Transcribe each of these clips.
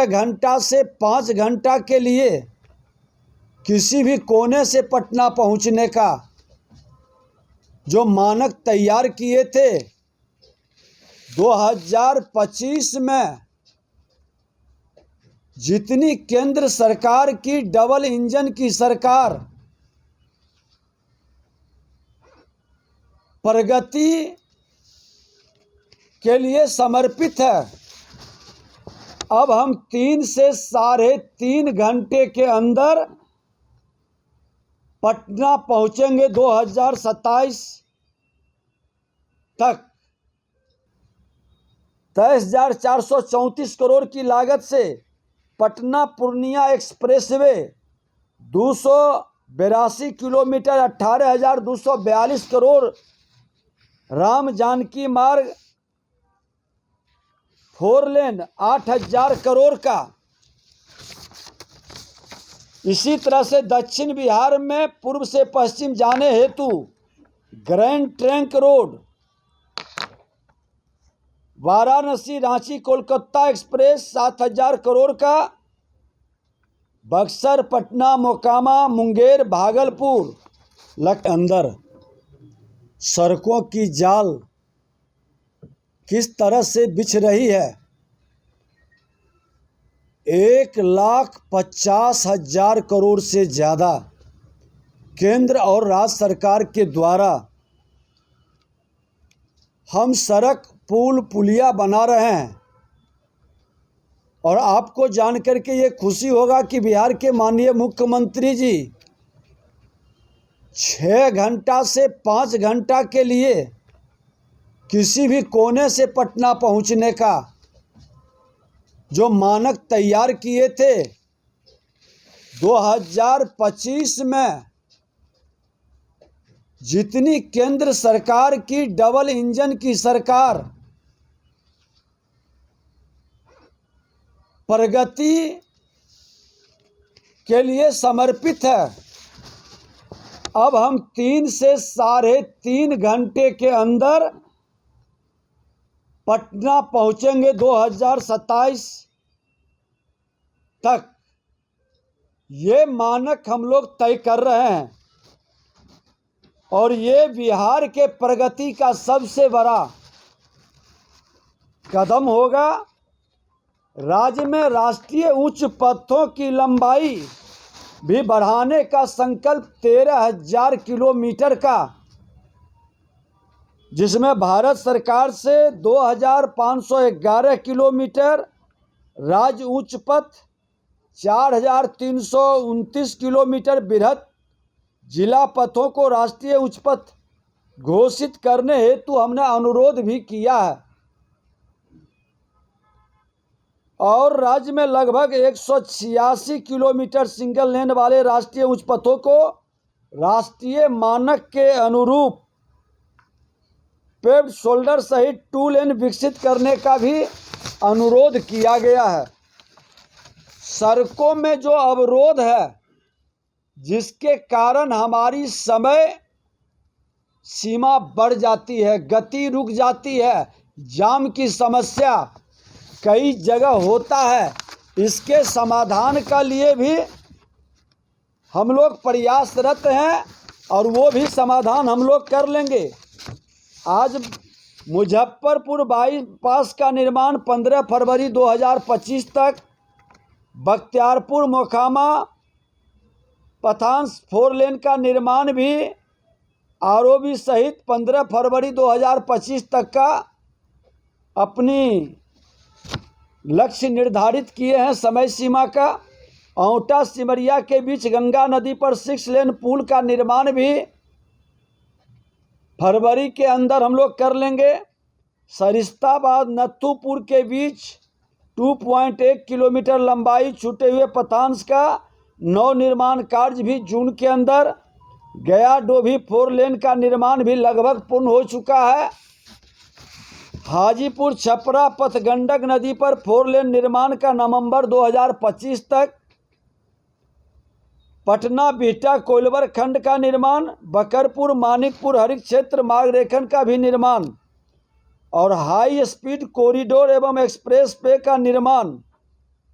घंटा से 5 घंटा के लिए किसी भी कोने से पटना पहुंचने का जो मानक तैयार किए थे 2025 में, जितनी केंद्र सरकार की डबल इंजन की सरकार प्रगति के लिए समर्पित है, अब हम 3 से 3.5 घंटे के अंदर पटना पहुंचेंगे 2027 तक। 23,434 करोड़ की लागत से पटना पूर्णिया एक्सप्रेसवे 282 किलोमीटर 18,242 करोड़, राम जानकी मार्ग 4 लेन 8,000 करोड़ का। इसी तरह से दक्षिण बिहार में पूर्व से पश्चिम जाने हेतु grand trunk road, Varanasi Ranchi Kolkata express 7,000 crore का, बक्सर पटना मोकामा मुंगेर भागलपुर अंदर सड़कों की जाल किस तरह से बिछ रही है। 1,50,000 करोड़ से ज़्यादा केंद्र और राज्य सरकार के द्वारा हम सड़क पुल पुलिया बना रहे हैं। और आपको जानकर के ये खुशी होगा कि बिहार के माननीय मुख्यमंत्री जी 6 घंटा से 5 घंटा के लिए किसी भी कोने से पटना पहुंचने का जो मानक तैयार किए थे 2025 में, जितनी केंद्र सरकार की डबल इंजन की सरकार प्रगति के लिए समर्पित है, अब हम 3 से 3.5 घंटे के अंदर पटना पहुंचेंगे 2027 तक। ये मानक हम लोग तय कर रहे हैं और ये बिहार के प्रगति का सबसे बड़ा कदम होगा। राज्य में राष्ट्रीय उच्च पथों की लंबाई भी बढ़ाने का संकल्प 13,000 किलोमीटर का, जिसमें भारत सरकार से 2,511 किलोमीटर, राज्य उच्च पथ 4,329 किलोमीटर, बृहत जिला पथों को राष्ट्रीय उच्च पथ घोषित करने हेतु हमने अनुरोध भी किया है। और राज्य में लगभग 186 किलोमीटर सिंगल लेन वाले राष्ट्रीय उच्च पथों को राष्ट्रीय मानक के अनुरूप पेव्ड शोल्डर सहित 2 लेन विकसित करने का भी अनुरोध किया गया है। सड़कों में जो अवरोध है, जिसके कारण हमारी समय सीमा बढ़ जाती है, गति रुक जाती है, जाम की समस्या कई जगह होता है, इसके समाधान का लिए भी हम लोग प्रयासरत हैं और वो भी समाधान हम लोग कर लेंगे। आज मुजफ्फरपुर बाईपास का निर्माण 15 फरवरी 2025 तक, बख्तियारपुर मोकामा पथांस 4 लेन का निर्माण भी आरओबी सहित 15 फरवरी 2025 तक का अपनी लक्ष्य निर्धारित किए हैं समय सीमा का। औंटा सिमरिया के बीच गंगा नदी पर 6 लेन पुल का निर्माण भी फरवरी के अंदर हम लोग कर लेंगे। सरिस्ताबाद नथुपुर के बीच 2.1 किलोमीटर लंबाई छूटे हुए पथांस का नव निर्माण कार्य भी जून के अंदर। गया डोभी 4 लेन का निर्माण भी लगभग पूर्ण हो चुका है। हाजीपुर छपरा पथ गंडक नदी पर 4 लेन निर्माण का नवंबर 2025 तक। पटना बिहटा कोइलवर खंड का निर्माण, बकरपुर मानिकपुर हरित क्षेत्र मार्ग रेखन का भी निर्माण और हाई स्पीड कॉरिडोर एवं एक्सप्रेस वे का निर्माण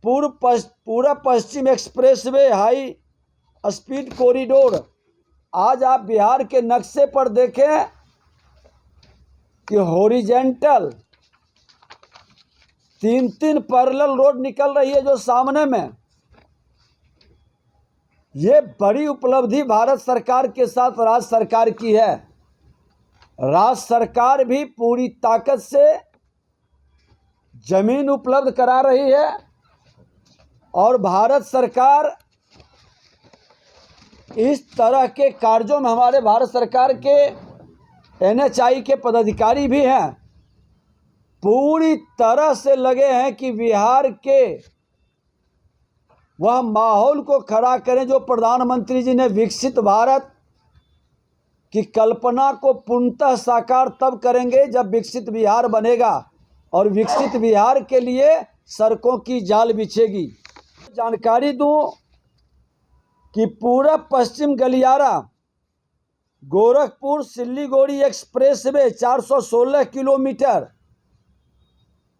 पूरा पश्चिम एक्सप्रेसवे हाई स्पीड कॉरिडोर। आज आप बिहार के नक्शे पर देखें कि हॉरिजेंटल 3 पैरेलल रोड निकल रही है जो सामने में। ये बड़ी उपलब्धि भारत सरकार के साथ राज्य सरकार की है। राज्य सरकार भी पूरी ताकत से जमीन उपलब्ध करा रही है और भारत सरकार इस तरह के कार्यों में हमारे भारत सरकार के NHAI के पदाधिकारी भी हैं, पूरी तरह से लगे हैं कि बिहार के वह माहौल को खड़ा करें जो प्रधानमंत्री जी ने विकसित भारत की कल्पना को पूर्णतः साकार तब करेंगे जब विकसित बिहार बनेगा और विकसित बिहार के लिए सड़कों की जाल बिछेगी। जानकारी दूं कि पूरा पश्चिम गलियारा गोरखपुर सिल्लीगुड़ी एक्सप्रेसवे 416 किलोमीटर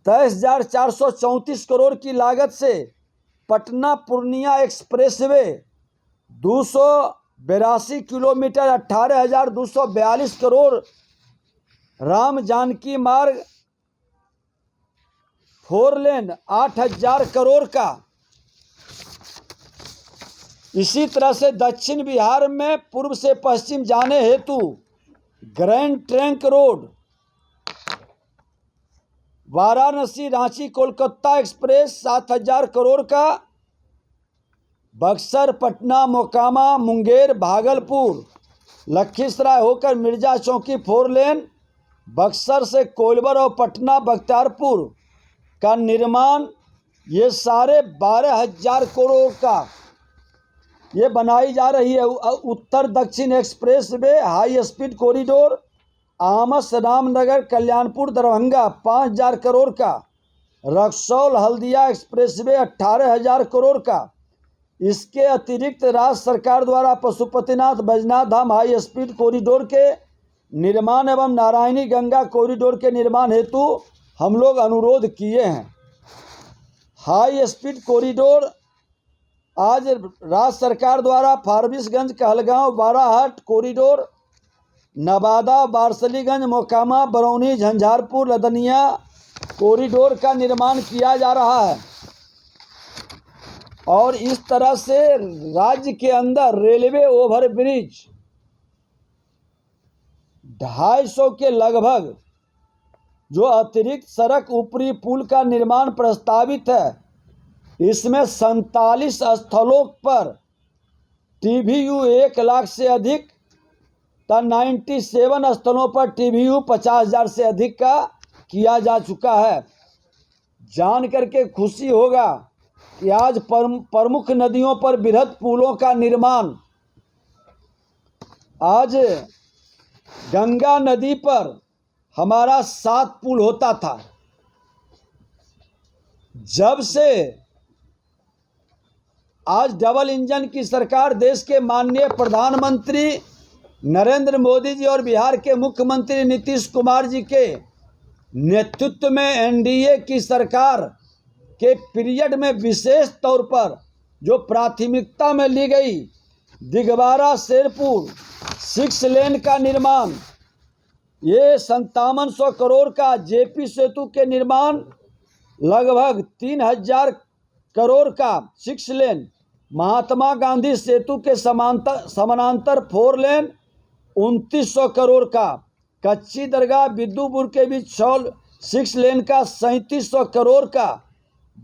23,434 करोड़ की लागत से, पटना पूर्णिया एक्सप्रेसवे 282 किलोमीटर 18,242 करोड़, राम जानकी मार्ग 4 लेन 8,000 करोड़ का। इसी तरह से दक्षिण बिहार में पूर्व से पश्चिम जाने हेतु grand trunk road, Varanasi Ranchi Kolkata express 7,000 crore का, बक्सर पटना मोकामा मुंगेर भागलपुर लखीसराय होकर मिर्जा चौकी 4 लेन, बक्सर से कोइलबर और पटना बख्तियारपुर का निर्माण, ये सारे 12,000 करोड़ का ये बनाई जा रही है। उत्तर दक्षिण express way high speed corridor Amas Ramnagar Kalyanpur Darbhanga 5,000 crore का, रक्सौल हल्दिया एक्सप्रेसवे 18,000 करोड़ का। इसके अतिरिक्त राज्य सरकार द्वारा पशुपतिनाथ बैजनाथ धाम हाई स्पीड कॉरिडोर के निर्माण एवं नारायणी गंगा कॉरिडोर के निर्माण हेतु हम लोग अनुरोध किए हैं। हाई स्पीड कॉरिडोर आज राज्य सरकार द्वारा फारबिसगंज कहलगांव बाराहाट कॉरिडोर, नवादा बारसलीगंज मोकामा बरौनी झंझारपुर लदनिया कॉरिडोर का निर्माण किया जा रहा है। और इस तरह से राज्य के अंदर रेलवे ओवरब्रिज 250 के लगभग जो अतिरिक्त सड़क ऊपरी पुल का निर्माण प्रस्तावित है, इसमें 47 स्थलों पर TBU 1 लाख से अधिक, 97 स्थलों पर TBU 50,000 से अधिक का किया जा चुका है। जान करके खुशी होगा कि आज प्रमुख नदियों पर बृहद पुलों का निर्माण, आज गंगा नदी पर हमारा 7 पुल होता था। जब से आज डबल इंजन की सरकार देश के माननीय प्रधानमंत्री नरेंद्र मोदी जी और बिहार के मुख्यमंत्री नीतीश कुमार जी के नेतृत्व में NDA की सरकार के पीरियड में विशेष तौर पर जो प्राथमिकता में ली गई दिगवारा शेरपुर 6 लेन का निर्माण, ये 5700 करोड़ का JP सेतु के निर्माण, लगभग 3,000 करोड़ का 6 लेन, महात्मा गांधी सेतु के समानांतर 4 लेन 2,900 करोड़ का, कच्ची दरगाह बिद्दुपुर के बीच 6 लेन का 3,700 करोड़ का,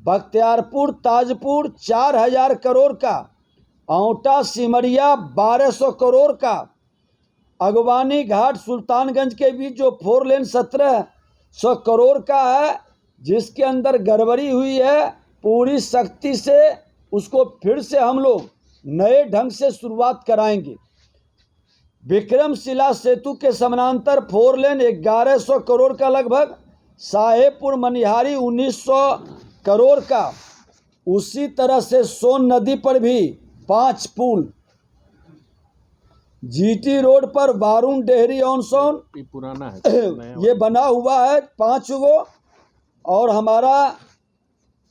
बख्तियारपुर ताजपुर 4,000 करोड़ का, औंटा सिमरिया 1,200 करोड़ का, अगवानी घाट सुल्तानगंज के बीच जो 4 लेन 1,700 करोड़ का है, जिसके अंदर गड़बड़ी हुई है, पूरी शक्ति से उसको फिर से हम लोग नए ढंग से शुरुआत कराएंगे। विक्रमशिला सेतु के समानांतर 4 लेन 1,100 करोड़ का लगभग, साहेबपुर मनिहारी 1,900 करोड़ का। उसी तरह से सोन नदी पर भी 5 पुल, GT रोड पर बारून डेहरी ऑन सोन पुराना है ये बना हुआ है 5 गो, और हमारा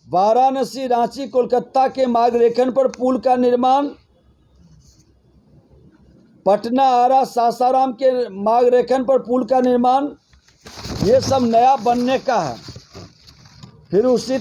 वाराणसी, रांची, कोलकाता के मार्ग रेखन पर पुल का निर्माण, पटना, आरा, सासाराम के मार्ग रेखन पर पुल का निर्माण, ये सब नया बनने का है। फिर उसी